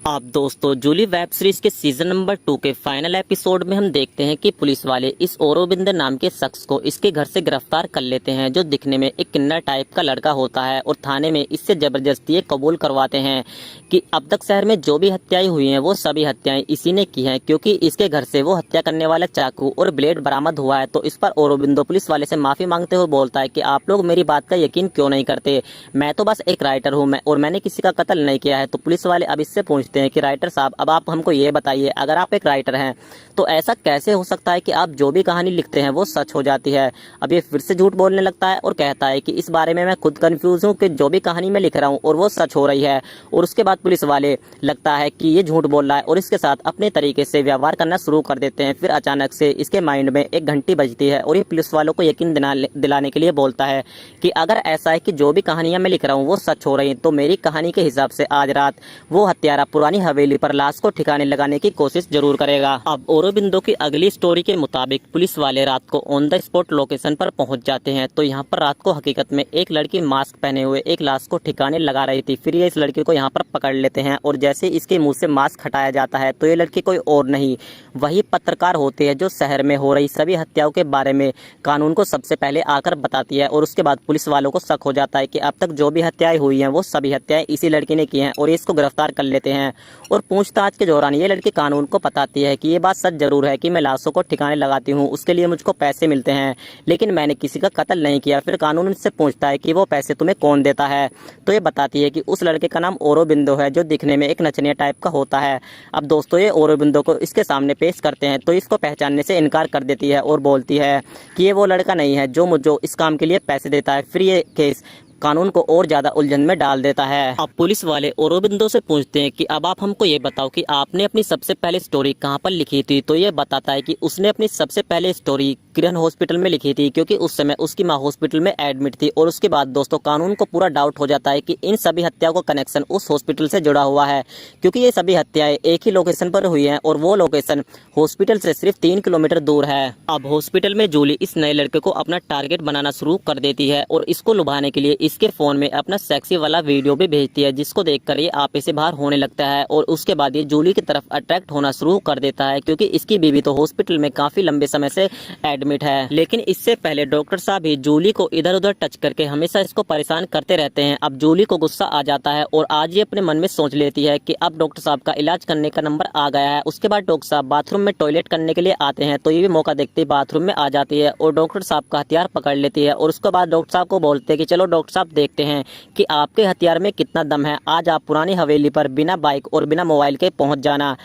आप दोस्तों Jully web series के सीजन नंबर 2 के फाइनल एपिसोड में हम देखते हैं कि पुलिस वाले इस औरोबिंद नाम के शख्स को इसके घर से गिरफ्तार कर लेते हैं, जो दिखने में एक किन्नर टाइप का लड़का होता है, और थाने में इससे जबरदस्ती ये कबूल करवाते हैं कि अब तक शहर में जो भी हत्याएं हुई हैं वो सभी हत्याएं इसी ने की हैं, क्योंकि इसके घर से वो हत्या करने वाला चाकू और ब्लेड बरामद हुआ है। तो इस पर औरोबिंदो पुलिस वाले से माफी मांगते हुए बोलता है कि आप लोग मेरी बात का यकीन क्यों नहीं करते, मैं तो बस एक राइटर हूँ और मैंने किसी का कत्ल नहीं किया है। तो पुलिस वाले अब इससे पूछते हैं कि राइटर साहब, अब आप हमको ये बताइए, अगर आप एक राइटर हैं तो ऐसा कैसे हो सकता है कि आप जो भी कहानी लिखते हैं वो सच हो जाती है। अब ये फिर से झूठ बोलने लगता है और कहता है कि इस बारे में मैं खुद कंफ्यूज हूँ कि जो भी कहानी मैं लिख रहा हूँ और वो सच हो रही है। और उसके बाद पुलिस वाले लगता है कि ये झूठ बोल रहा है और इसके साथ अपने तरीके से व्यवहार करना शुरू कर देते हैं। फिर अचानक से इसके माइंड में एक घंटी बजती है और ये पुलिस वालों को यकीन दिलाने के लिए बोलता है कि अगर ऐसा है कि जो भी कहानियां मैं लिख रहा हूँ वो सच हो रही हैं, तो मेरी कहानी के हिसाब से आज रात वो हत्यारा पुरानी हवेली पर लाश को ठिकाने लगाने की कोशिश जरूर करेगा। अब औरोबिंदो की अगली स्टोरी के मुताबिक पुलिस वाले रात को ऑन द स्पॉट लोकेशन पर पहुंच जाते हैं। तो यहाँ पर रात को हकीकत में एक लड़की मास्क पहने हुए एक लाश को ठिकाने लगा रही थी। फिर ये इस लड़की को यहाँ पर पकड़ लेते हैं और जैसे इसके मुंह से मास्क हटाया जाता है तो ये लड़की कोई और नहीं, वही पत्रकार होती है जो शहर में हो रही सभी हत्याओं के बारे में कानून को सबसे पहले आकर बताती है। और उसके बाद पुलिस वालों को शक हो जाता है कि अब तक जो भी हत्याएं हुई हैं वो सभी हत्याएं इसी लड़की ने की हैं, और इसको गिरफ्तार कर लेते हैं। और पूछताछ के दौरान ये लड़की कानून को बताती है कि ये बात सच जरूर है कि मैं लाशों को ठिकाने लगाती हूँ, उसके लिए मुझको पैसे मिलते हैं, लेकिन मैंने किसी का कत्ल नहीं किया। फिर कानून इससे पूछता है कि वो पैसे तुम्हें कौन देता है, तो ये बताती है कि उस लड़के का नाम औरोबिंदो है, जो दिखने में एक नचनिया टाइप का होता है। अब दोस्तों ये औरोबिंदो को इसके सामने पेश करते हैं तो इसको पहचानने से इनकार कर देती है और बोलती है कि ये वो लड़का नहीं है जो मुझे इस काम के लिए पैसे देता है। फिर ये केस कानून को और ज्यादा उलझन में डाल देता है। अब पुलिस वाले औरोबिंदो से पूछते हैं कि अब आप हमको ये बताओ कि आपने अपनी सबसे पहले स्टोरी कहाँ पर लिखी थी। तो ये बताता है कि उसने अपनी सबसे पहले स्टोरी किरण हॉस्पिटल में लिखी थी, क्योंकि उस समय उसकी माँ हॉस्पिटल में एडमिट थी। और उसके बाद दोस्तों कानून को पूरा डाउट हो जाता है कि इन सभी हत्याओं का कनेक्शन उस हॉस्पिटल से जुड़ा हुआ है, क्योंकि ये सभी हत्याएं एक ही लोकेशन पर हुई हैं और वो लोकेशन हॉस्पिटल से सिर्फ 3 किलोमीटर दूर है। अब हॉस्पिटल में जूली इस नए लड़के को अपना टारगेट बनाना शुरू कर देती है और इसको लुभाने के लिए इसके फोन में अपना सेक्सी वाला वीडियो भी भेजती है, जिसको देखकर ये आपे से बाहर होने लगता है। और उसके बाद ये जूली की तरफ अट्रैक्ट होना शुरू कर देता है, क्योंकि इसकी बीवी तो हॉस्पिटल में काफी लंबे समय से एडमिट है। लेकिन इससे पहले डॉक्टर साहब ही जूली को इधर उधर टच करके हमेशा इसको परेशान करते रहते हैं। अब जूली को गुस्सा आ जाता है और आज ये अपने मन में सोच लेती है कि अब डॉक्टर साहब का इलाज करने का नंबर आ गया है। उसके बाद डॉक्टर साहब बाथरूम में टॉयलेट करने के लिए आते हैं, तो ये भी मौका देखते ही बाथरूम में आ जाती है और डॉक्टर साहब का हथियार पकड़ लेती है। और उसके बाद डॉक्टर साहब को बोलते हैं कि चलो डॉक्टर साहब देखते हैं कि आपके हथियार में कितना दम है, आज आप पुरानी हवेली पर बिना बाइक और बिना मोबाइल के पहुंच जाना।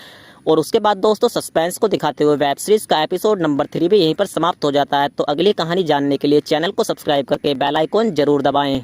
और उसके बाद दोस्तों सस्पेंस को दिखाते हुए वेब सीरीज का एपिसोड नंबर 3 भी यहीं पर समाप्त हो जाता है। तो अगली कहानी जानने के लिए चैनल को सब्सक्राइब करके बेल आइकॉन जरूर दबाएं।